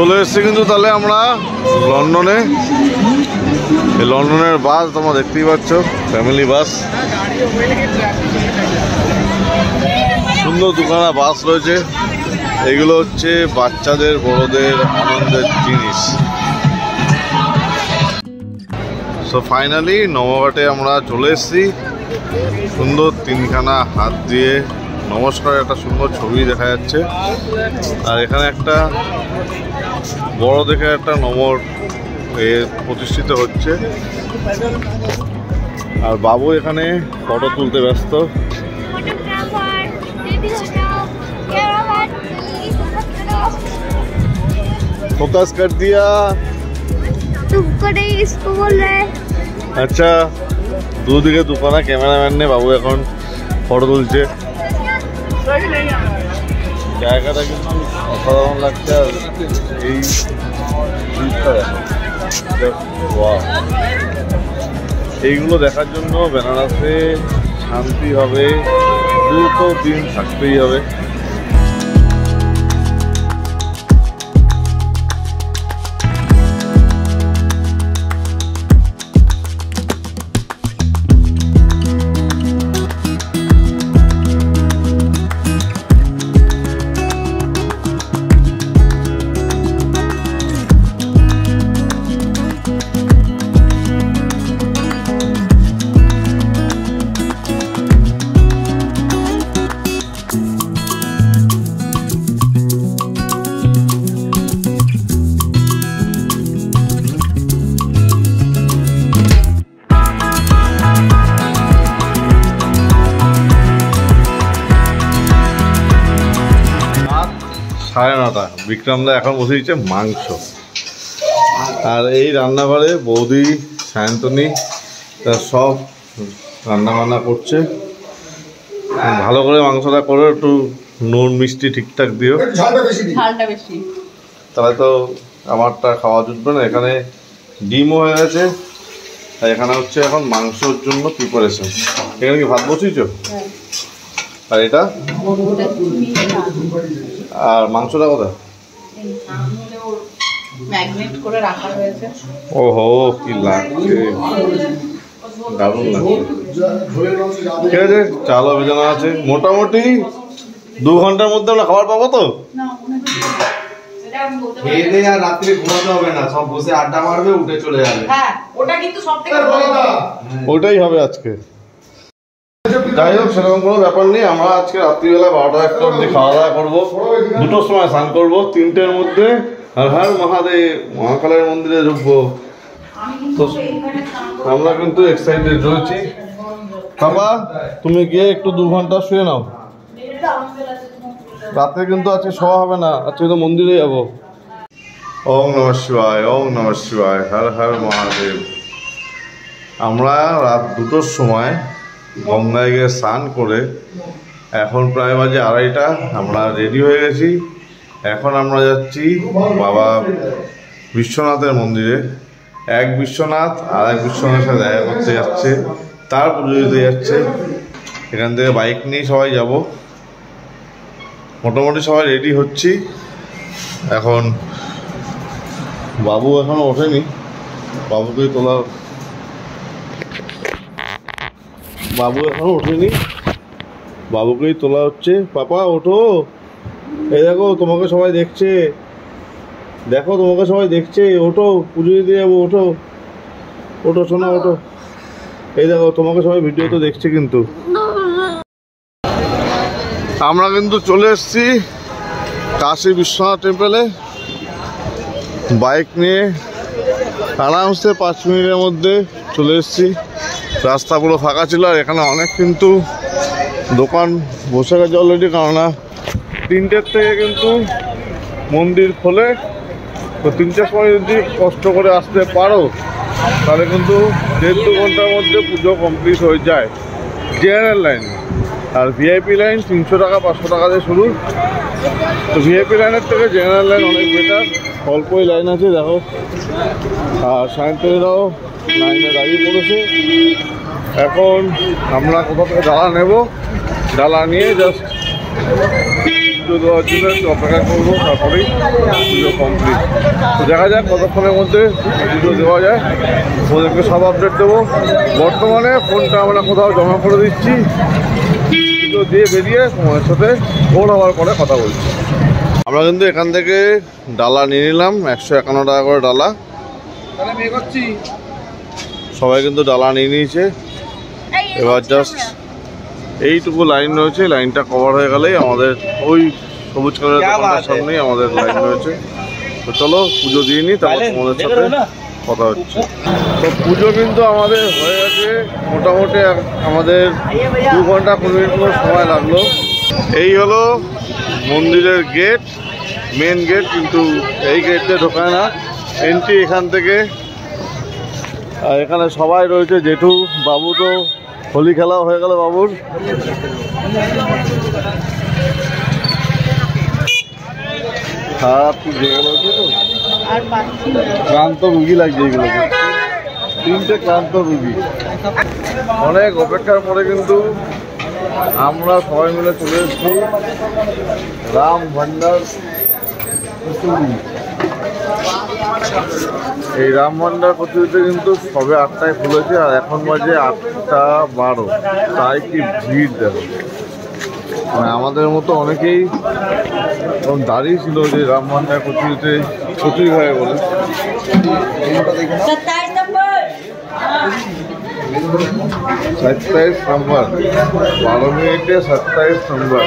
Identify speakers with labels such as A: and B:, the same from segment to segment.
A: চলে এসেছি কিন্তু তাহলে আমরা লন্ডনে। এই লন্ডনের বাস তোমরা দেখতেই পাচ্ছ, ফ্যামিলি বাস। সুন্দর দুখানা বাস রয়েছে। এগুলো হচ্ছে বাচ্চাদের বড়দের আনন্দের জিনিস। সো ফাইনালি নবঘাটে আমরা চলে এসেছি। সুন্দর তিনখানা হাত দিয়ে নমস্কার একটা সুন্দর ছবি দেখা যাচ্ছে। আর এখানে একটা বড় দেখে একটা নম্বর প্রতিষ্ঠিত হচ্ছে। আর বাবু এখানে ফটো তুলতে ব্যস্ত। फोकस कर दिया
B: तुमको नहीं, इसको बोल रहे हैं।
A: अच्छा, দুদিকে দুখানা ক্যামেরাম্যান নিয়ে বাবু এখন ফটো তুলছে। জায়গাটা কিন্তু অসাধারণ লাগছে। আর এই এইগুলো দেখার জন্য বেনারসে শান্তি হবে, দুটো দিন থাকতেই হবে। সাড়ে 9টা। বিক্রমদা এখন বসে দিচ্ছে মাংস। আর এই রান্নাঘরে বৌদি সায়ন্তনী তার সব রান্নাবান্না করছে। ভালো করে মাংসটা করে একটু নুন মিষ্টি ঠিকঠাক দিও,
C: ঝালটা বেশি,
A: তাহলে তো আমারটা খাওয়া জুটবে না। এখানে ডিমও হয়ে গেছে। আর এখানে হচ্ছে এখন মাংসর জন্য প্রিপারেশন। এখানে কি ভাত বসিয়েছ? আর এটা আর মাংসটা কোথায়?
C: ম্যাগনেট করে রাখা হয়েছে।
A: ওহো, কি লাগছে, দারুণ লাগছে। ঠিক আছে, চালও ভেজানো আছে। মোটামুটি 2 ঘন্টার মধ্যে আমরা খাবার পাবো তো?
D: খেয়ে আর রাত্রে ঘুমাতে হবে না, সব বসে আড্ডা মারবে, উঠে চলে যাবে।
C: হ্যাঁ, ওটা কিন্তু সবথেকে ভালো।
A: ওটাই হবে আজকে। যাই হোক, সেরকম কোনো ব্যাপার নেই। আমরা আজকে রাত্রিবেলা 12টা-1টা অবধি খাওয়া দাওয়া করবো। 2টোর সময় স্নান করবো, 3টের মধ্যে হর হর মহাদেব মহাকালের মন্দিরে ঢুকবো। তো আমরা কিন্তু এক্সাইটেড রয়েছি। বাবা, তুমি গিয়ে একটু 2 ঘন্টা শুয়ে নাও। রাতে কিন্তু আজকে শোয়া হবে না, আজকে তো মন্দিরে যাবো। ওম নমঃ শিবায়, ওম নমঃ শিবায়, হর হর মহাদেব। আমরা রাত 2টোর সময় গঙ্গায় গিয়ে স্নান করে এখন প্রায় বাজে 2:30। আমরা রেডি হয়ে গেছি। এখন আমরা যাচ্ছি বাবা বিশ্বনাথের মন্দিরে। এক বিশ্বনাথ আর এক বিশ্বনাথের সাথে দেখা করতে যাচ্ছে, তার পুজো দিতে যাচ্ছে। এখান থেকে বাইক নিয়ে সবাই যাব। মোটামুটি সবাই রেডি হচ্ছি। এখন বাবু এখনো ওঠেনি, বাবুকেই তোলা, বাবু এখনো ওঠেনি, বাবুকেই তোলা হচ্ছে। পাপা ওঠো, এই দেখো তোমাকে সবাই দেখছে, দেখো তোমাকে সবাই দেখছে, ওঠো, পুজো দিতে যাবো, ওঠো ওঠো শোনা, ওঠো। এই দেখো তোমাকে সবাই ভিডিও তো দেখছে। কিন্তু আমরা কিন্তু চলে এসেছি কাশী বিশ্বনাথ টেম্পলে। বাইক নিয়ে আরামসে 5 মিনিটের মধ্যে চলে এসেছি। রাস্তা পুরো ফাঁকা ছিল। আর এখানে অনেক কিন্তু দোকান বসে গেছে অলরেডি, কেননা 3টের থেকে কিন্তু মন্দির খোলে। তো 3টের সময় যদি কষ্ট করে আসতে পারো তাহলে কিন্তু 1.5-2 ঘন্টার মধ্যে পুজো কমপ্লিট হয়ে যায় জেনারেল লাইন। আর ভিআইপি লাইন 300 টাকা 500 টাকা দিয়ে শুরু। তো ভিআইপি লাইনের থেকে জেনারেল লাইন অনেক বেটার, অল্পই লাইন আছে দেখো। আর সায়ন্তনীরাও লাইনে দাঁড়িয়ে পড়েছে। এখন আমরা কোথা থেকে ডালা নেব, ডালা নিয়ে জাস্ট পুজো দেওয়ার জন্য একটু অপেক্ষা করবো, তারপরেই পুজো কমপ্লিট। তো দেখা যাক কতক্ষণের মধ্যে পুজো দেওয়া যায়, ওদেরকে সব আপডেট দেবো। বর্তমানে ফোনটা আমরা কোথাও জমা করে দিচ্ছি, পুজো দিয়ে বেরিয়ে তোমাদের সাথে ভোর হওয়ার পরে কথা বলছি। আমরা কিন্তু এখান থেকে ডালা নিয়ে নিলাম, 151 টাকা করে ডালা। সবাই কিন্তু ডালা নিয়ে নিয়েছে। এবার জাস্ট এইটুকু লাইন রয়েছে, লাইনটা কভার হয়ে গেলেই আমাদের ওই সবুজ কালারের দোকানটার সামনেই আমাদের লাইন রয়েছে। তো চলো পুজো দিয়ে নিই, তারপর তোমাদের সাথে কথা হচ্ছে। তো পুজো কিন্তু আমাদের হয়ে গেছে, মোটামুটি আমাদের 2 ঘন্টা 15 মিনিট মতো সময় লাগলো। এই হলো মন্দিরের গেট, মেন গেট, কিন্তু এই গেট দিয়ে ঢোকায় না, এন্ট্রি এখান থেকে। আর এখানে সবাই রয়েছে, জেঠু বাবু তো হোলি খেলাও হয়ে গেল বাবুর। খারাপ ক্লান্ত রুগী লাগছে এগুলোকে, 3টে ক্লান্ত রুগী। অনেক অপেক্ষার পরে কিন্তু আমরা সবাই মিলে চলে এসেছি রাম ভান্ডার কচুরি। এই রাম ভান্ডার কচুরিতে কিন্তু সবে 8টায় খুলেছে, আর এখন বাজে 8:12। তাই কি ভিড় দেখো, মানে আমাদের মতো অনেকেই দাঁড়িয়ে ছিল যে রাম ভান্ডার কচুরিতে কচুরি খাবে বলে। 27 নম্বর 12 মিনিটে 27 নম্বর।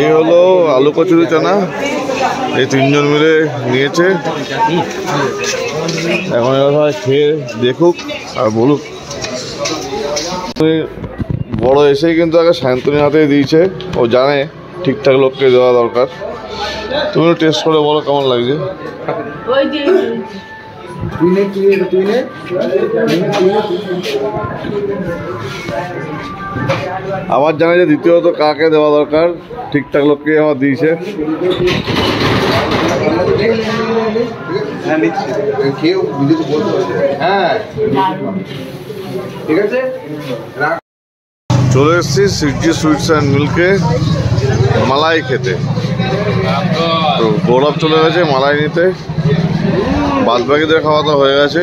A: এই হলো আলু কচুরি চানা, এই 3 জন মিলে নিয়েছে। এখন এরা সবাই খেয়ে দেখুক আর বলুক। বড় এসেই কিন্তু আগে সায়ন্তনী হাতে দিয়েছে, ও জানে ঠিকঠাক লোককে দেওয়া দরকার। তুমি টেস্ট করে বলো কেমন লাগছে। আবার জানে যে দ্বিতীয়ত কাকে দেওয়া দরকার, ঠিকঠাক লোককে আমার দিয়েছে।
D: ঠিক আছে,
A: চলে এসেছি সিজি সুইটস অ্যান্ড মিল্কে মালাই খেতে। তো গৌরব চলে গেছে মালাই নিতে, বাদ বাকিদের খাওয়া তো হয়ে গেছে।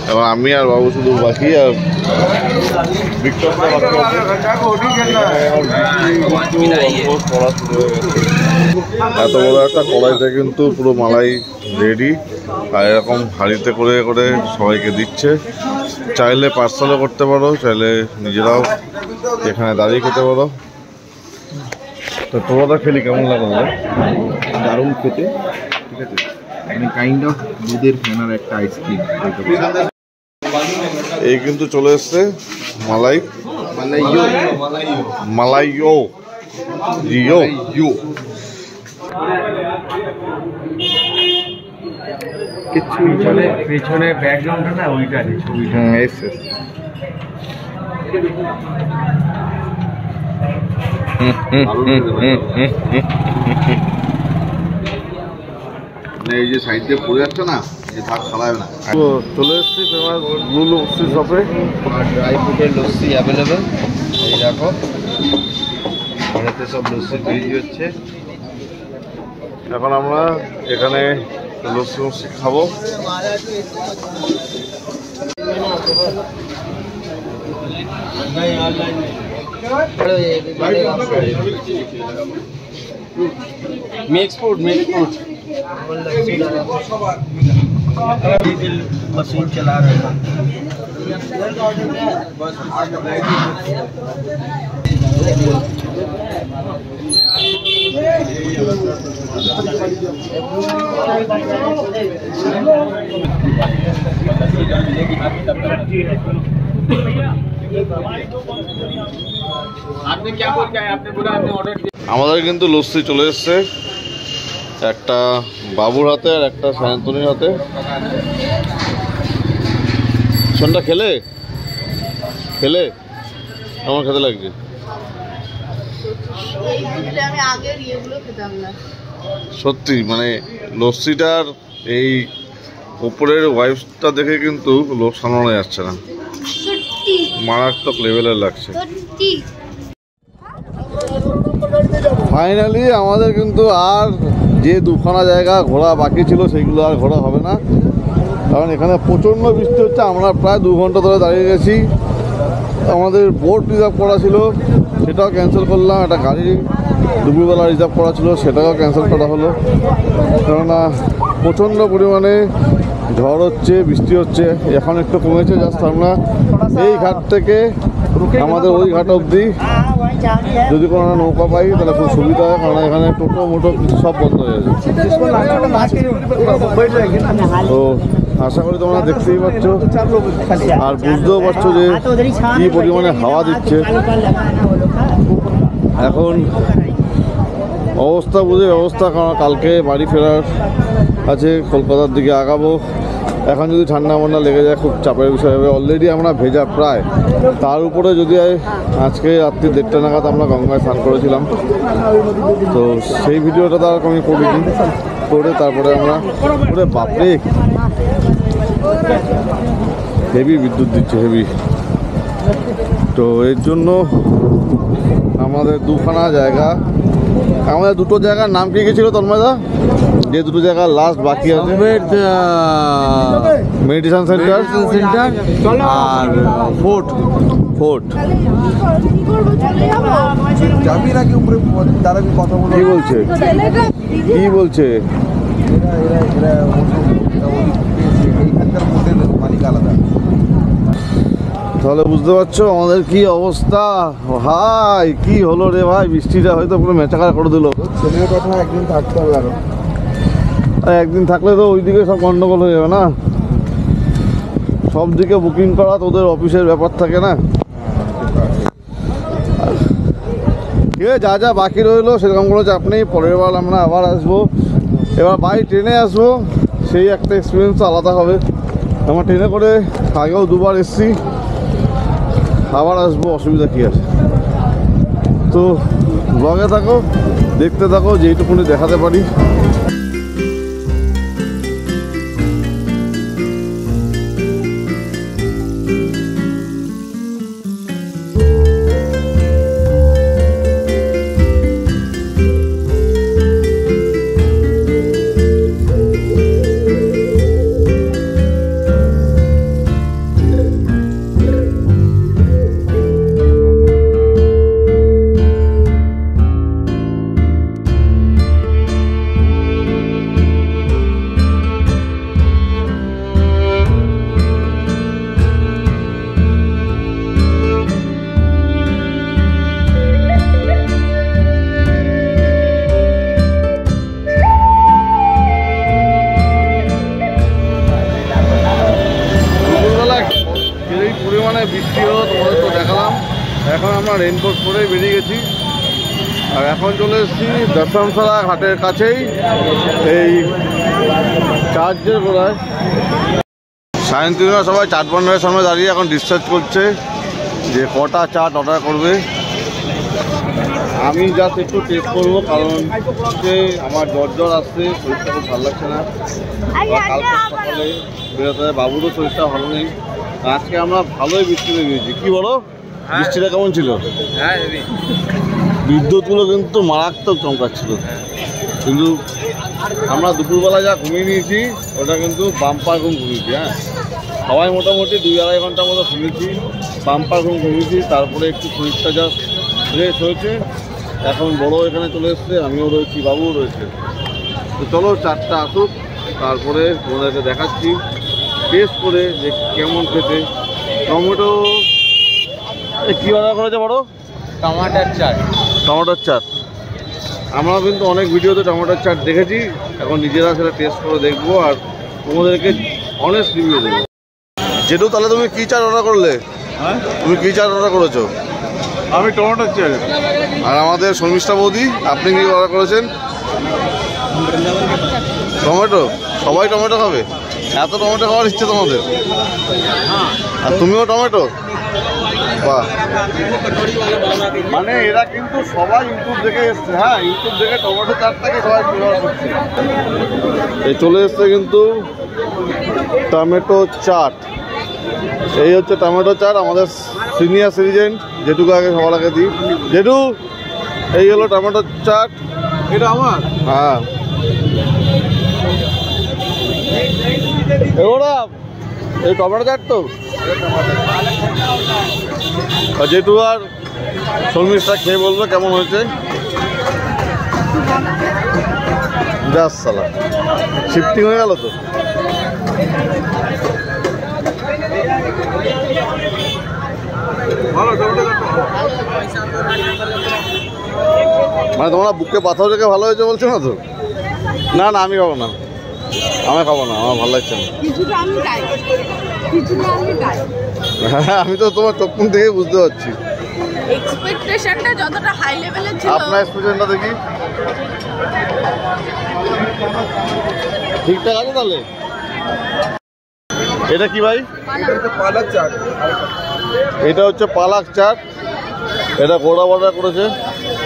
A: এবার আমি আর বাবু শুধু বাকি, আর এত বড় একটা কড়াইতে কিন্তু পুরো মালাই রেডি, আর এরকম হাঁড়িতে করে করে সবাইকে দিচ্ছে। চাইলে পার্সেলও করতে পারো, চাইলে নিজেরাও এখানে দাঁড়িয়ে খেতে পারো। তো তোরা খেলি কেমন লাগলো?
D: দারুণ খেতে, ঠিক আছে, মানে কাইন্ড অফ দুধের ফেনার একটা আইসক্রিম।
A: এই কিন্তু চলে এসছে মালাই, মালাইও ইয়ো।
D: পেছনে ব্যাকগ্রাউন্ডটা না ওইটা ছবিটা।
A: এসছে
D: এই যে সাইড দিয়ে পড়ে যাচ্ছে না, যে ভাত খাওয়াবে না।
A: চলে এসছি ফেমাস ব্লু লস্যি শপে।
D: আর ড্রাই ফ্রুটের লস্যি অ্যাভেলেবেল, এই দেখো ঘরেতে সব লস্যি তৈরি হচ্ছে।
A: এখন আমরা এখানে লস্যি খাবো।
D: मिक्स फूड मशीन चला रहे हैं। आपने क्या बोल क्या है? आपने बोला आपने ऑर्डर दिया।
A: আমাদের কিন্তু লস্যি চলে এসছে, একটা বাবুর হাতে আর একটা সায়ন্তনীর হাতে। শোনটা খেলে খেলে আমার খেতে লাগছে। সত্যি মানে লস্যিটার এই উপরের ওয়াইফটা দেখে কিন্তু লোক সামলানো যাচ্ছে না, মারাত্মক লেভেলের লাগছে। ফাইনালি আমাদের কিন্তু আর যে দুখানা জায়গা ঘোরা বাকি ছিল সেগুলো আর ঘোরা হবে না, কারণ এখানে প্রচণ্ড বৃষ্টি হচ্ছে। আমরা প্রায় 2 ঘন্টা ধরে দাঁড়িয়ে গেছি। আমাদের বোট রিজার্ভ করা ছিল, সেটাও ক্যান্সেল করলাম। একটা গাড়ি দুপুরবেলা রিজার্ভ করা ছিল, সেটাও ক্যান্সেল করা হলো, কেননা প্রচণ্ড পরিমাণে ঝড় হচ্ছে, বৃষ্টি হচ্ছে। এখন একটু কমেছে, জাস্ট আমরা এই ঘাট থেকে আমাদের ওই ঘাট অবধি যদি কোনো নৌকা পাই তাহলে খুব সুবিধা হয়, কারণ এখানে টোটো মোটো কিছু সব বন্ধ হয়ে গেছে। তো আশা করি তোমরা দেখতেই পাচ্ছ আর বুঝতেও পারছো যে কী পরিমাণে হাওয়া দিচ্ছে। এখন অবস্থা বুঝে ব্যবস্থা, কারণ কালকে বাড়ি ফেরার আছে, কলকাতার দিকে আগাবো। এখন যদি ঠান্ডা মান্ডা লেগে যায় খুব চাপের বিষয় হবে। অলরেডি আমরা ভেজা প্রায়, তার উপরে যদি আজকে রাত্রি 1:30 নাগাদ আমরা গঙ্গায় স্নান করেছিলাম, তো সেই ভিডিওটা তো আর আমি করিনি। করে তারপরে আমরা পুরো বাপরে হেভি বিদ্যুৎ দিচ্ছে, হেভি। তো এর জন্য আমাদের দুখানা জায়গা, আমাদের দুটো জায়গার নাম কি গেছিল তন্ময়দা? যে দুটো জায়গা লাস্ট বাকি আছে, মেডিটেশন সেন্টার আর ফোর্ট। কি বলছে কি বলছে? তাহলে বুঝতে পারছো আমাদের কি অবস্থা। ভাই কি হলো রে ভাই, বৃষ্টিটা হয়তো পুরো মেচাকার করে দিল।
E: ছেলের কথা একদিন থাকতে হবে,
A: আর একদিন থাকলে তো ওইদিকে সব গন্ডগোল হয়ে যাবে না। সব দিকে বুকিং করা তোদের অফিসের ব্যাপার থাকে না। যা যা বাকি রইলো সেরকম কোনো চাপ নেই, পরের বার আমরা আবার আসবো। এবার বাই ট্রেনে আসবো, সেই একটা এক্সপিরিয়েন্স আলাদা হবে। আমার ট্রেনে করে আগেও 2বার এসছি, আবার আসবো, অসুবিধা কী আছে। তো ব্লগে থাকো, দেখতে থাকো, যেইটুকুনি দেখাতে পারি। বৃষ্টি হলো তোমাদের তো দেখালাম। এখন আমরা রেনকোট পরে বেরিয়ে গেছি, আর এখন চলে এসেছি দর্শনশালা ঘাটের কাছেই, এই চার্চের গোড়ায়। সায়েন্তিরা সবাই চাট ভান্ডারের সামনে দাঁড়িয়ে এখন ডিসচার্জ করছে যে কটা চাট অর্ডার করবে। আমি জাস্ট একটু টেস্ট করবো, কারণ আমার জ্বর আসছে, শরীরটা খুব ভালো লাগছে না। কালকে সকালে বেরোতে হয়, বাবুরও শরীরটা ভালো নেই। আজকে আমরা ভালোই বৃষ্টিতে গিয়েছি। কি বলো, বৃষ্টিটা কেমন ছিল? বিদ্যুৎগুলো কিন্তু মারাত্মক চমকাচ্ছিল, কিন্তু আমরা দুপুরবেলা যা ঘুমিয়ে নিয়েছি ওটা কিন্তু বাম্পার ঘুম ঘুমিয়েছি। হ্যাঁ, সবাই মোটামুটি 2-2.5 ঘন্টার মতো ঘুমিয়েছি, বাম্পার ঘুম ঘুমিয়েছি। তারপরে একটু শরীরটা জাস্ট ফ্রেশ হয়েছে। এখন বড় এখানে চলে এসছে, আমিও রয়েছি, বাবুও রয়েছে। তো চলো চারটা আসুক, তারপরে তোমাদেরকে দেখাচ্ছি টেস্ট করে যে কেমন খেতে। টমেটো কী অর্ডার করেছে বড়?
D: টমাটার চাট।
A: টমেটোর চাট। আমরা কিন্তু অনেক ভিডিওতে টমেটোর চাট দেখেছি, এখন নিজেরা সেটা টেস্ট করে দেখবো আর তোমাদেরকে অনেস্ট রিভিউ দেবো। যেটু, তাহলে তুমি কী চাট অর্ডার করলে?
E: হ্যাঁ,
A: তুমি কী চাট অর্ডার করেছো?
E: আমি টমেটোর চাট।
A: আর আমাদের শর্মিষ্ঠা বৌদি, আপনি কি অর্ডার করেছেন? টমেটো। সবাই টমেটো খাবে? এত টমেটো খাওয়ার ইচ্ছে তোমাদের? আর তুমিও টমেটো? বাহ, মানে এরা কিন্তু সবাই ইউটিউব দেখে এসছে। হ্যাঁ, ইউটিউব দেখে টমেটো চাটটাকে সবাই ব্যবহার করছে। এই চলে এসছে কিন্তু টমেটো চাট। এই হচ্ছে টমেটো চাট। আমাদের সিনিয়র সিটিজেন জেঠুকে আগে সবার আগে দিই। জেঠু এই হলো টমেটোর চাট।
E: এটা আমার
A: হ্যাঁ এগুলো এই টমেটো চাট তো যেহেতু আর শর্মিষ্ঠা খেয়ে বলবে কেমন হয়েছে। যাস সালা শিফটিং হয়ে গেল তো।
E: ভালো টমেটো
A: মানে তোমরা বুকে পাথর রেখে ভালো হয়েছে বলছো না তো? না না আমি খাবো না, আমি খাবো না, আমার ভালো লাগছে না।
C: কিছুটা আমি গাই, কিছুটা আমি গাই।
A: হ্যাঁ আমি তো তোমার তখন থেকে বুঝতে পারছি।
C: এক্সপেকটেশনটা যতটা হাই লেভেলের ছিল,
A: আপনার এক্সপ্রেশনটা দেখি ঠিকঠাক আছে তাহলে। এটা কি ভাই?
E: পালাক চাট।
A: এটা হচ্ছে পালাক চাট, এটা গোড়া বর্ডার করেছে।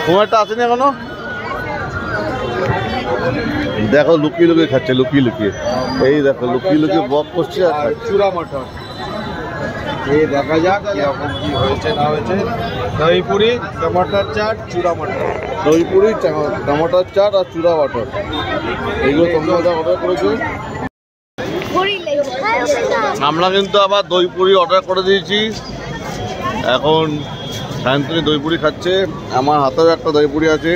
A: তোমারটা আসেনি এখনো? দেখো লুকিয়ে লুকিয়ে খাচ্ছে, লুকিয়ে লুকিয়ে। এই দেখো লুকিয়ে লুকিয়ে বক করছে আর খাচ্ছে।
E: চূড়া মটর এই দেখা যাক কিরকম কি হয়েছে না হয়েছে। দই পুরি, টমাটার চাট, চূড়া মটর।
A: দই পুরি, টমাটোর চাট আর চূড়া বাটার, এইগুলো তোমরা যা অর্ডার করেছো। আমরা কিন্তু আবার দই পুরি অর্ডার করে দিয়েছি। এখন সায়ন্তনী দই পুরি খাচ্ছে, আমার হাতেও একটা দই পুরি আছে।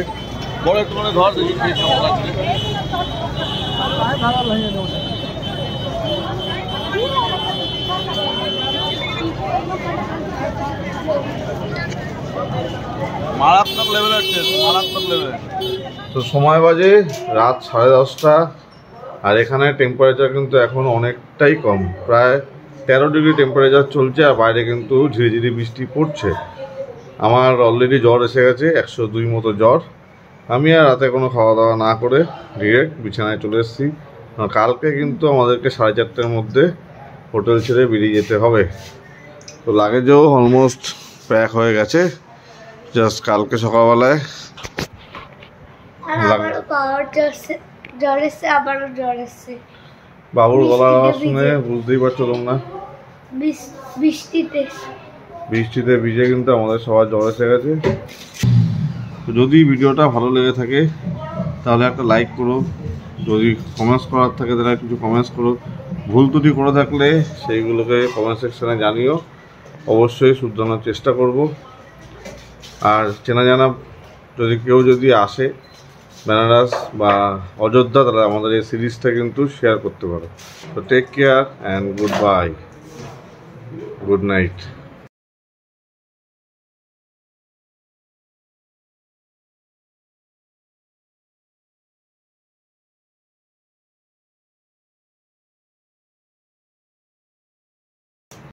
A: বড় একটু মানে ধর দেখি খেয়ে কেমন লাগছে। মারাত্মক লেভেলের টেস্ট, মারাত্মক লেভেল। তো সময় বাজে রাত 10:30, আর এখানে টেম্পারেচার কিন্তু এখন অনেকটাই কম, প্রায় 13 ডিগ্রি টেম্পারেচার চলছে, আর বাইরে কিন্তু ঝিরে ঝিরে বৃষ্টি পড়ছে। আমার অলরেডি জ্বর এসে গেছে, 102 মতো জ্বর। আমি আর রাতে কোনো খাওয়া দাওয়া না করে ডিরেক্ট বিছানায় চলে এসেছি। কালকে কিন্তু আমাদেরকে 4:30টার মধ্যে হোটেল ছেড়ে বেরিয়ে যেতে হবে। তো লাগেজও অলমোস্ট প্যাক হয়ে গেছে, জাস্ট কালকে সকালবেলায় বাবুর গলার আওয়াজ শুনে বুঝতেই পারছো তোমরা, বৃষ্টিতে ভিজে কিন্তু আমাদের সবার জ্বর এসে গেছে। তো যদি ভিডিওটা ভালো লেগে থাকে তাহলে একটা লাইক করো, যদি কমেন্টস করার থাকে তাহলে কিছু কমেন্টস করো, ভুল ত্রুটি করে থাকলে সেইগুলোকে কমেন্ট সেকশানে জানিও, অবশ্যই শুধরানোর চেষ্টা করব। আর চেনা জানা যদি আসে বেনারস বা অযোধ্যা, তাহলে আমাদের এই সিরিজটা কিন্তু শেয়ার করতে পারো। তো take care and good bye, good night.